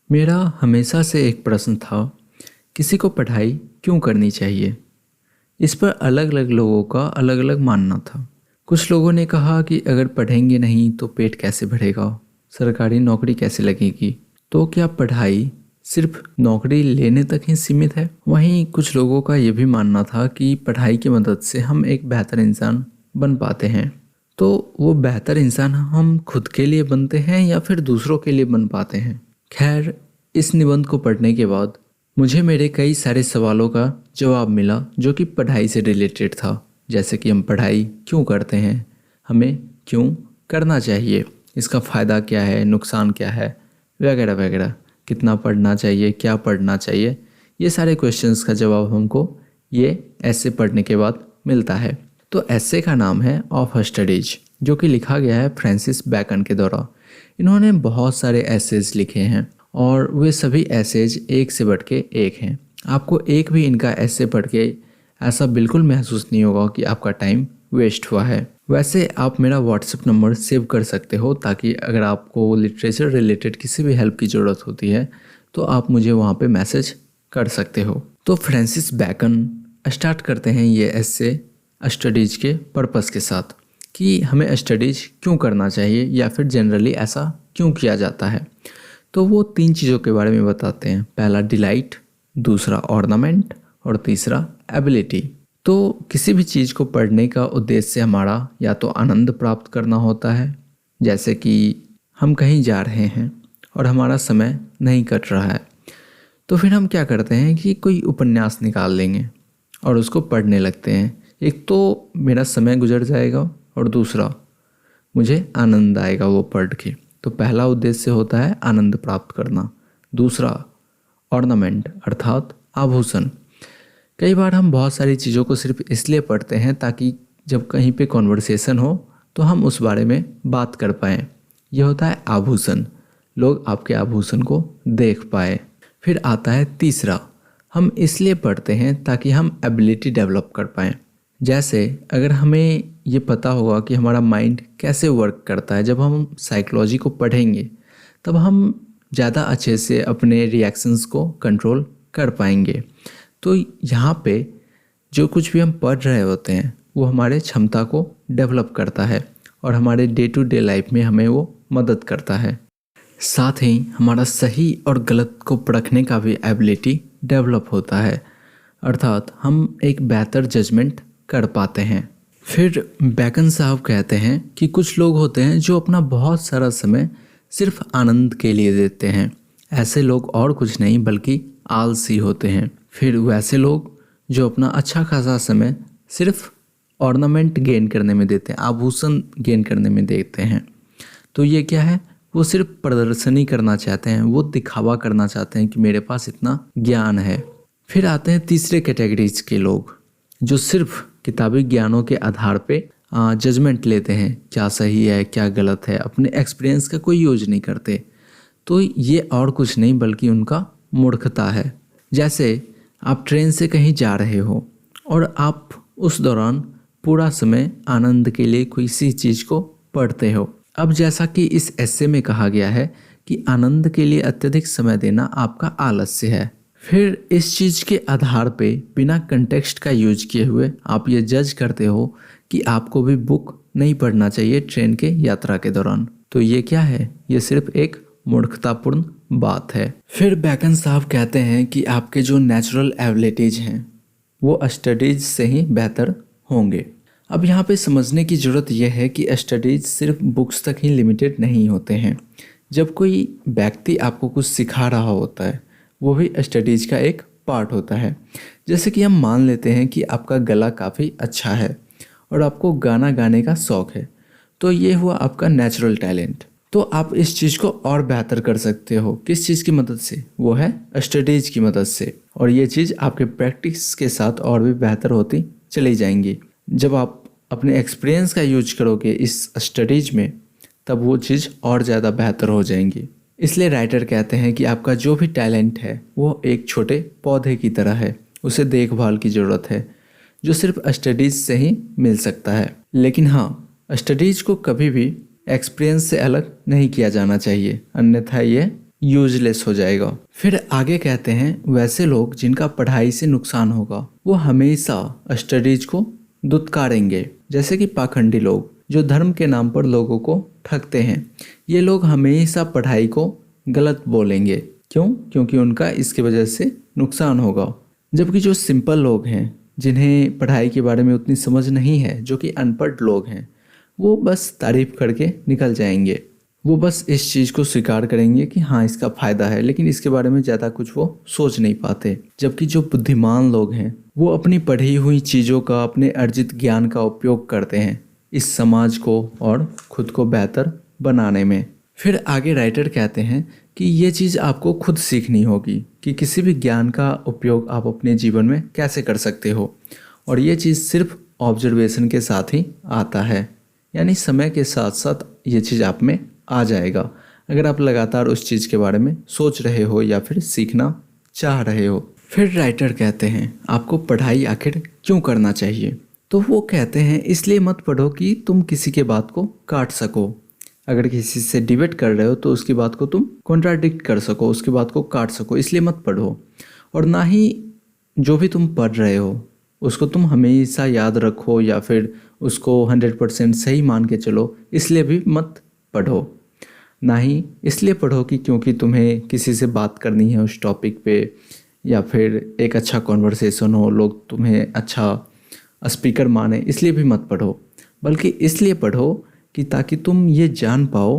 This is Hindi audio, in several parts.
मेरा हमेशा से एक प्रश्न था, किसी को पढ़ाई क्यों करनी चाहिए? इस पर अलग अलग लोगों का अलग अलग मानना था। कुछ लोगों ने कहा कि अगर पढ़ेंगे नहीं तो पेट कैसे भरेगा, सरकारी नौकरी कैसे लगेगी। तो क्या पढ़ाई सिर्फ नौकरी लेने तक ही सीमित है? वहीं कुछ लोगों का ये भी मानना था कि पढ़ाई की मदद से हम एक बेहतर इंसान बन पाते हैं। तो वो बेहतर इंसान हम खुद के लिए बनते हैं या फिर दूसरों के लिए बन पाते हैं? खैर, इस निबंध को पढ़ने के बाद मुझे मेरे कई सारे सवालों का जवाब मिला जो कि पढ़ाई से रिलेटेड था। जैसे कि हम पढ़ाई क्यों करते हैं, हमें क्यों करना चाहिए, इसका फ़ायदा क्या है, नुकसान क्या है, वगैरह वगैरह। कितना पढ़ना चाहिए, क्या पढ़ना चाहिए, ये सारे क्वेश्चंस का जवाब हमको ये ऐसे पढ़ने के बाद मिलता है। तो ऐसे का नाम है ऑफ स्टडीज, जो कि लिखा गया है फ्रांसिस बैकन के द्वारा। इन्होंने बहुत सारे एसेज लिखे हैं और वे सभी एसेज एक से बढ़ के एक हैं। आपको एक भी इनका ऐसे पढ़ के ऐसा बिल्कुल महसूस नहीं होगा कि आपका टाइम वेस्ट हुआ है। वैसे आप मेरा व्हाट्सएप नंबर सेव कर सकते हो, ताकि अगर आपको लिटरेचर रिलेटेड किसी भी हेल्प की ज़रूरत होती है तो आप मुझे वहाँ पे मैसेज कर सकते हो। तो फ्रांसिस बैकन स्टार्ट करते हैं ये ऐसे स्टडीज़ के पर्पस के साथ कि हमें स्टडीज़ क्यों करना चाहिए या फिर जनरली ऐसा क्यों किया जाता है। तो वो 3 चीज़ों के बारे में बताते हैं। पहला डिलाइट, दूसरा ऑर्नामेंट और तीसरा एबिलिटी। तो किसी भी चीज़ को पढ़ने का उद्देश्य हमारा या तो आनंद प्राप्त करना होता है, जैसे कि हम कहीं जा रहे हैं और हमारा समय नहीं कट रहा है, तो फिर हम क्या करते हैं कि कोई उपन्यास निकाल लेंगे और उसको पढ़ने लगते हैं। एक तो मेरा समय गुजर जाएगा और दूसरा मुझे आनंद आएगा वो पढ़ के। तो पहला उद्देश्य होता है आनंद प्राप्त करना। दूसरा ऑर्नामेंट अर्थात आभूषण। कई बार हम बहुत सारी चीज़ों को सिर्फ इसलिए पढ़ते हैं ताकि जब कहीं पे कॉन्वर्सेशन हो तो हम उस बारे में बात कर पाएँ। यह होता है आभूषण, लोग आपके आभूषण को देख पाए। फिर आता है तीसरा, हम इसलिए पढ़ते हैं ताकि हम एबिलिटी डेवलप कर पाएँ। जैसे अगर हमें ये पता होगा कि हमारा माइंड कैसे वर्क करता है, जब हम साइकोलॉजी को पढ़ेंगे तब हम ज़्यादा अच्छे से अपने रिएक्शंस को कंट्रोल कर पाएंगे। तो यहाँ पे जो कुछ भी हम पढ़ रहे होते हैं वो हमारे क्षमता को डेवलप करता है और हमारे डे टू डे लाइफ में हमें वो मदद करता है। साथ ही हमारा सही और गलत को परखने का भी एबिलिटी डेवलप होता है, अर्थात हम एक बेहतर जजमेंट कर पाते हैं। फिर बैकन साहब कहते हैं कि कुछ लोग होते हैं जो अपना बहुत सारा समय सिर्फ आनंद के लिए देते हैं। ऐसे लोग और कुछ नहीं बल्कि आलसी होते हैं। फिर वैसे लोग जो अपना अच्छा खासा समय सिर्फ ऑर्नामेंट गेन करने में देते हैं, आभूषण गेन करने में देते हैं। तो ये क्या है, वो सिर्फ प्रदर्शनी करना चाहते हैं, वो दिखावा करना चाहते हैं कि मेरे पास इतना ज्ञान है। फिर आते हैं तीसरे कैटेगरीज के लोग जो सिर्फ किताबी ज्ञानों के आधार पे जजमेंट लेते हैं, क्या सही है क्या गलत है, अपने एक्सपीरियंस का कोई यूज नहीं करते। तो ये और कुछ नहीं बल्कि उनका मूर्खता है। जैसे आप ट्रेन से कहीं जा रहे हो और आप उस दौरान पूरा समय आनंद के लिए किसी चीज़ को पढ़ते हो। अब जैसा कि इस एस्से में कहा गया है कि आनंद के लिए अत्यधिक समय देना आपका आलस्य है। फिर इस चीज़ के आधार पे बिना कंटेक्स्ट का यूज किए हुए आप ये जज करते हो कि आपको भी बुक नहीं पढ़ना चाहिए ट्रेन के यात्रा के दौरान। तो ये क्या है, ये सिर्फ एक मूर्खतापूर्ण बात है। फिर बैकन साहब कहते हैं कि आपके जो नेचुरल एबिलिटीज़ हैं वो स्टडीज़ से ही बेहतर होंगे। अब यहाँ पे समझने की ज़रूरत यह है कि स्टडीज़ सिर्फ बुक्स तक ही लिमिटेड नहीं होते हैं। जब कोई व्यक्ति आपको कुछ सिखा रहा होता है वो भी स्टडीज़ का एक पार्ट होता है। जैसे कि हम मान लेते हैं कि आपका गला काफ़ी अच्छा है और आपको गाना गाने का शौक़ है, तो ये हुआ आपका नेचुरल टैलेंट। तो आप इस चीज़ को और बेहतर कर सकते हो किस चीज़ की मदद से, वो है स्टडीज़ की मदद से। और ये चीज़ आपके प्रैक्टिस के साथ और भी बेहतर होती चली जाएंगी। जब आप अपने एक्सपीरियंस का यूज करोगे इस स्टडीज़ में तब वो चीज़ और ज़्यादा बेहतर हो जाएंगी। इसलिए राइटर कहते हैं कि आपका जो भी टैलेंट है वो एक छोटे पौधे की तरह है, उसे देखभाल की ज़रूरत है, जो सिर्फ स्टडीज़ से ही मिल सकता है। लेकिन हाँ, स्टडीज़ को कभी भी एक्सपीरियंस से अलग नहीं किया जाना चाहिए, अन्यथा ये यूजलेस हो जाएगा। फिर आगे कहते हैं वैसे लोग जिनका पढ़ाई से नुकसान होगा वो हमेशा स्टडीज को दुत्कारेंगे। जैसे कि पाखंडी लोग जो धर्म के नाम पर लोगों को ठगते हैं, ये लोग हमेशा पढ़ाई को गलत बोलेंगे। क्यों? क्योंकि उनका इसकी वजह से नुकसान होगा। जबकि जो सिंपल लोग हैं जिन्हें पढ़ाई के बारे में उतनी समझ नहीं है, जो कि अनपढ़ लोग हैं, वो बस तारीफ करके निकल जाएंगे। वो बस इस चीज़ को स्वीकार करेंगे कि हाँ इसका फ़ायदा है, लेकिन इसके बारे में ज़्यादा कुछ वो सोच नहीं पाते। जबकि जो बुद्धिमान लोग हैं वो अपनी पढ़ी हुई चीज़ों का, अपने अर्जित ज्ञान का उपयोग करते हैं इस समाज को और खुद को बेहतर बनाने में। फिर आगे राइटर कहते हैं कि ये चीज़ आपको खुद सीखनी होगी कि किसी भी ज्ञान का उपयोग आप अपने जीवन में कैसे कर सकते हो, और ये चीज़ सिर्फ ऑब्जर्वेशन के साथ ही आता है। यानी समय के साथ साथ ये चीज़ आप में आ जाएगा, अगर आप लगातार उस चीज़ के बारे में सोच रहे हो या फिर सीखना चाह रहे हो। फिर राइटर कहते हैं आपको पढ़ाई आखिर क्यों करना चाहिए। तो वो कहते हैं इसलिए मत पढ़ो कि तुम किसी के बात को काट सको। अगर किसी से डिबेट कर रहे हो तो उसकी बात को तुम कॉन्ट्राडिक्ट कर सको, उसकी बात को काट सको, इसलिए मत पढ़ो। और ना ही जो भी तुम पढ़ रहे हो उसको तुम हमेशा याद रखो या फिर उसको 100% सही मान के चलो, इसलिए भी मत पढ़ो। ना ही इसलिए पढ़ो कि क्योंकि तुम्हें किसी से बात करनी है उस टॉपिक पे, या फिर एक अच्छा कॉन्वर्सेशन हो, लोग तुम्हें अच्छा स्पीकर माने, इसलिए भी मत पढ़ो। बल्कि इसलिए पढ़ो कि ताकि तुम ये जान पाओ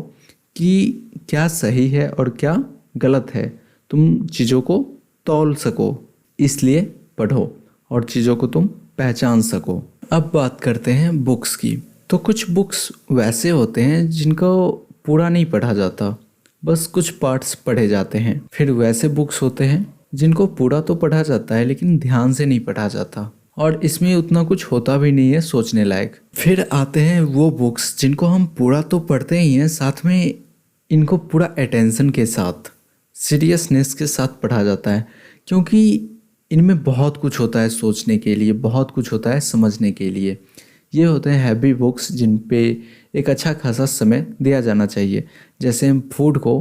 कि क्या सही है और क्या गलत है, तुम चीज़ों को तौल सको, इसलिए पढ़ो और चीज़ों को तुम पहचान सको। अब बात करते हैं बुक्स की। तो कुछ बुक्स वैसे होते हैं जिनको पूरा नहीं पढ़ा जाता, बस कुछ पार्ट्स पढ़े जाते हैं। फिर वैसे बुक्स होते हैं जिनको पूरा तो पढ़ा जाता है लेकिन ध्यान से नहीं पढ़ा जाता, और इसमें उतना कुछ होता भी नहीं है सोचने लायक। फिर आते हैं वो बुक्स जिनको हम पूरा तो पढ़ते ही हैं, साथ में इनको पूरा अटेंशन के साथ, सीरियसनेस के साथ पढ़ा जाता है, क्योंकि इनमें बहुत कुछ होता है सोचने के लिए, बहुत कुछ होता है समझने के लिए। ये होते हैं हैवी बुक्स जिन पे एक अच्छा खासा समय दिया जाना चाहिए। जैसे हम फूड को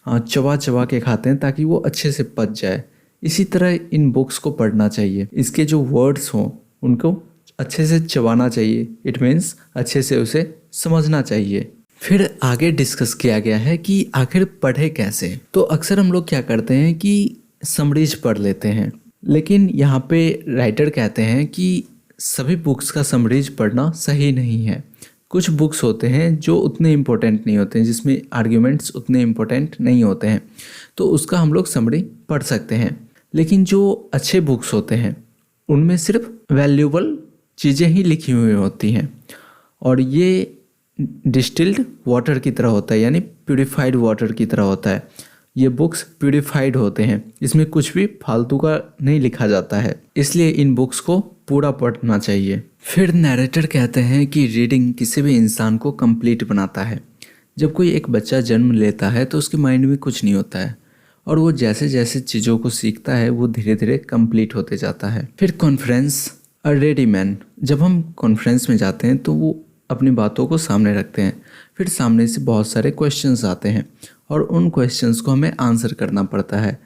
चबा चबा के खाते हैं ताकि वो अच्छे से पच जाए, इसी तरह इन बुक्स को पढ़ना चाहिए। इसके जो वर्ड्स हों उनको अच्छे से चबाना चाहिए, इट मीन्स अच्छे से उसे समझना चाहिए। फिर आगे डिस्कस किया गया है कि आखिर पढ़े कैसे। तो अक्सर हम लोग क्या करते हैं कि समरीज पढ़ लेते हैं, लेकिन यहाँ पे राइटर कहते हैं कि सभी बुक्स का समरीज पढ़ना सही नहीं है। कुछ बुक्स होते हैं जो उतने इम्पोर्टेंट नहीं होते हैं, जिसमें आर्ग्यूमेंट्स उतने इम्पोर्टेंट नहीं होते हैं, तो उसका हम लोग समरी पढ़ सकते हैं। लेकिन जो अच्छे बुक्स होते हैं उनमें सिर्फ वैल्यूबल चीज़ें ही लिखी हुई होती हैं, और ये डिस्टिल्ड वाटर की तरह होता है, यानी प्यूरिफाइड वाटर की तरह होता है। ये बुक्स प्यूरिफाइड होते हैं, इसमें कुछ भी फालतू का नहीं लिखा जाता है, इसलिए इन बुक्स को पूरा पढ़ना चाहिए। फिर नैरेटर कहते हैं कि रीडिंग किसी भी इंसान को कंप्लीट बनाता है। जब कोई एक बच्चा जन्म लेता है तो उसके माइंड में कुछ नहीं होता है, और वो जैसे जैसे चीज़ों को सीखता है वो धीरे धीरे कंप्लीट होते जाता है। फिर कॉन्फ्रेंस अ रेडी मैन। जब हम कॉन्फ्रेंस में जाते हैं तो वो अपनी बातों को सामने रखते हैं, फिर सामने से बहुत सारे क्वेश्चंस आते हैं और उन क्वेश्चंस को हमें आंसर करना पड़ता है।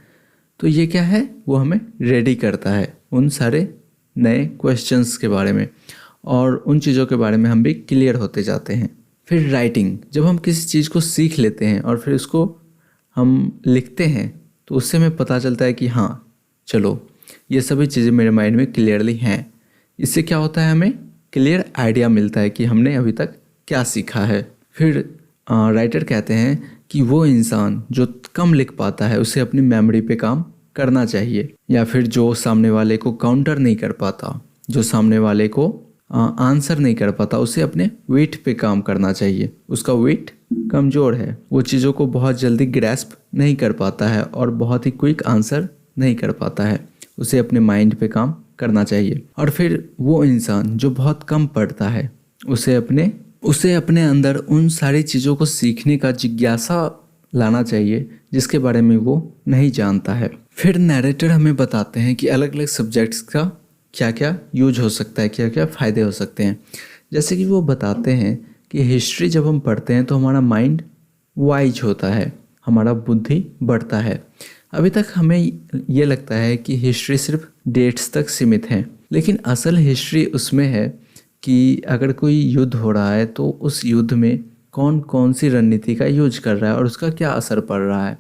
तो ये क्या है, वो हमें रेडी करता है उन सारे नए क्वेश्चंस के बारे में, और उन चीज़ों के बारे में हम भी क्लियर होते जाते हैं। फिर राइटिंग। जब हम किसी चीज़ को सीख लेते हैं और फिर उसको हम लिखते हैं तो उससे हमें पता चलता है कि हाँ चलो ये सभी चीज़ें मेरे माइंड में क्लियरली हैं। इससे क्या होता है, हमें क्लियर आइडिया मिलता है कि हमने अभी तक क्या सीखा है। फिर राइटर कहते हैं कि वो इंसान जो कम लिख पाता है उसे अपनी मेमोरी पे काम करना चाहिए, या फिर जो सामने वाले को काउंटर नहीं कर पाता, जो सामने वाले को आंसर नहीं कर पाता, उसे अपने वेट पे काम करना चाहिए। उसका वेट कमज़ोर है, वो चीज़ों को बहुत जल्दी ग्रैस्प नहीं कर पाता है और बहुत ही क्विक आंसर नहीं कर पाता है, उसे अपने माइंड पे काम करना चाहिए। और फिर वो इंसान जो बहुत कम पढ़ता है उसे अपने अंदर उन सारी चीज़ों को सीखने का जिज्ञासा लाना चाहिए जिसके बारे में वो नहीं जानता है। फिर नैरेटर हमें बताते हैं कि अलग अलग सब्जेक्ट्स का क्या क्या यूज हो सकता है, क्या क्या फ़ायदे हो सकते हैं। जैसे कि वो बताते हैं कि हिस्ट्री जब हम पढ़ते हैं तो हमारा माइंड वाइज होता है, हमारा बुद्धि बढ़ता है। अभी तक हमें ये लगता है कि हिस्ट्री सिर्फ डेट्स तक सीमित है, लेकिन असल हिस्ट्री उसमें है कि अगर कोई युद्ध हो रहा है तो उस युद्ध में कौन कौन सी रणनीति का यूज कर रहा है और उसका क्या असर पड़ रहा है।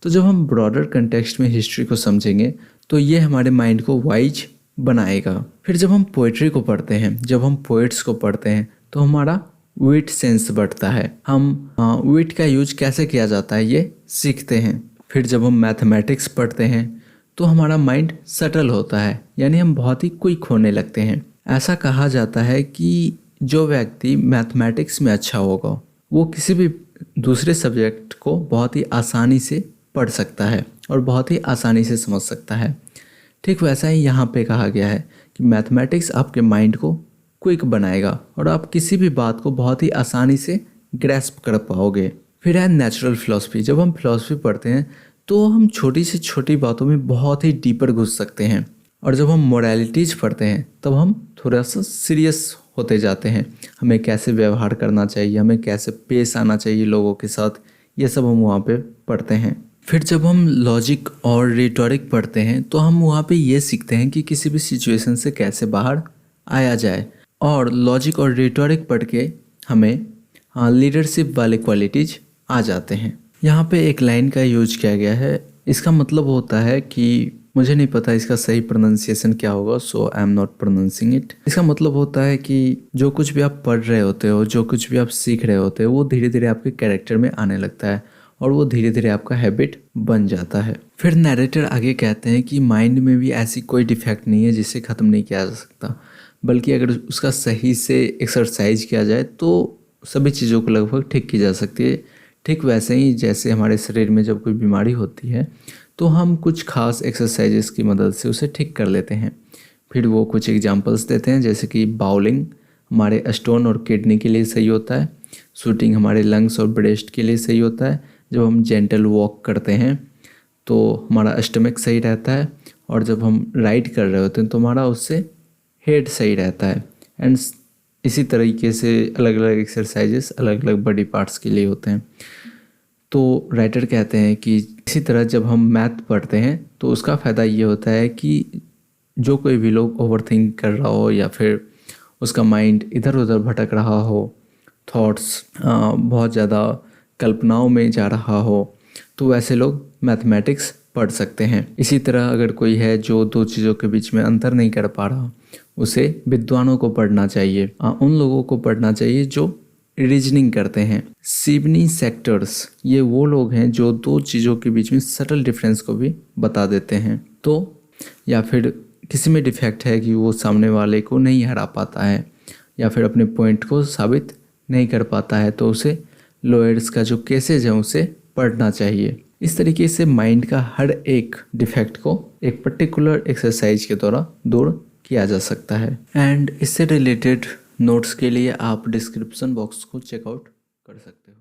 तो जब हम ब्रॉडर कंटेक्स्ट में हिस्ट्री को समझेंगे तो ये हमारे माइंड को वाइज बनाएगा। फिर जब हम पोइट्री को पढ़ते हैं, जब हम पोइट्स को पढ़ते हैं तो हमारा विट सेंस बढ़ता है। हम विट का यूज कैसे किया जाता है ये सीखते हैं। फिर जब हम मैथमेटिक्स पढ़ते हैं तो हमारा माइंड सटल होता है, यानी हम बहुत ही क्विक होने लगते हैं। ऐसा कहा जाता है कि जो व्यक्ति मैथमेटिक्स में अच्छा होगा वो किसी भी दूसरे सब्जेक्ट को बहुत ही आसानी से पढ़ सकता है और बहुत ही आसानी से समझ सकता है। ठीक वैसा ही यहाँ पे कहा गया है कि मैथमेटिक्स आपके माइंड को क्विक बनाएगा और आप किसी भी बात को बहुत ही आसानी से ग्रैस्प कर पाओगे। फिर है नेचुरल फिलॉसफी। जब हम फिलॉसफी पढ़ते हैं तो हम छोटी से छोटी बातों में बहुत ही डीपर घुस सकते हैं, और जब हम मोरालिटीज़ पढ़ते हैं तब हम थोड़ा सा सीरियस होते जाते हैं। हमें कैसे व्यवहार करना चाहिए, हमें कैसे पेश आना चाहिए लोगों के साथ, ये सब हम वहाँ पे पढ़ते हैं। फिर जब हम लॉजिक और रिटोरिक पढ़ते हैं तो हम वहाँ पे ये सीखते हैं कि किसी भी सिचुएशन से कैसे बाहर आया जाए, और लॉजिक और रिटोरिक पढ़ के हमें लीडरशिप वाले क्वालिटीज आ जाते हैं। यहाँ पे एक लाइन का यूज किया गया है, इसका मतलब होता है कि मुझे नहीं पता इसका सही प्रोनाउंसिएशन क्या होगा, so I am not pronouncing it. इसका मतलब होता है कि जो कुछ भी आप पढ़ रहे होते हो, जो कुछ भी आप सीख रहे होते हो, वो धीरे धीरे आपके कैरेक्टर में आने लगता है और वो धीरे धीरे आपका हैबिट बन जाता है। फिर नैरेटर आगे कहते हैं कि माइंड में भी ऐसी कोई डिफेक्ट नहीं है जिसे ख़त्म नहीं किया जा सकता, बल्कि अगर उसका सही से एक्सरसाइज किया जाए तो सभी चीज़ों को लगभग ठीक की जा सकती है। ठीक वैसे ही जैसे हमारे शरीर में जब कोई बीमारी होती है तो हम कुछ खास एक्सरसाइजेस की मदद से उसे ठीक कर लेते हैं। फिर वो कुछ एग्जांपल्स देते हैं, जैसे कि बाउलिंग हमारे स्टोन और किडनी के लिए सही होता है, शूटिंग हमारे लंग्स और ब्रेस्ट के लिए सही होता है, जब हम जेंटल वॉक करते हैं तो हमारा स्टमक सही रहता है, और जब हम राइड कर रहे होते हैं तो हमारा उससे हेड सही रहता है। एंड इसी तरीके से अलग अलग एक्सरसाइजेस अलग अलग बॉडी पार्ट्स के लिए होते हैं। तो राइटर कहते हैं कि इसी तरह जब हम मैथ पढ़ते हैं तो उसका फ़ायदा ये होता है कि जो कोई भी लोग ओवरथिंक कर रहा हो या फिर उसका माइंड इधर उधर भटक रहा हो, थॉट्स बहुत ज़्यादा कल्पनाओं में जा रहा हो, तो वैसे लोग मैथमेटिक्स पढ़ सकते हैं। इसी तरह अगर कोई है जो दो चीज़ों के बीच में अंतर नहीं कर पा रहा, उसे विद्वानों को पढ़ना चाहिए। उन लोगों को पढ़ना चाहिए जो रीजनिंग करते हैं। सिबनी सेक्टर्स, ये वो लोग हैं जो दो चीज़ों के बीच में सटल डिफरेंस को भी बता देते हैं। तो या फिर किसी में डिफेक्ट है कि वो सामने वाले को नहीं हरा पाता है या फिर अपने पॉइंट को साबित नहीं कर पाता है, तो उसे लॉयर्स का जो केसेज है उसे पढ़ना चाहिए। इस तरीके से माइंड का हर एक डिफेक्ट को एक पर्टिकुलर एक्सरसाइज के द्वारा दूर किया जा सकता है। एंड इससे रिलेटेड नोट्स के लिए आप डिस्क्रिप्शन बॉक्स को चेकआउट कर सकते हो।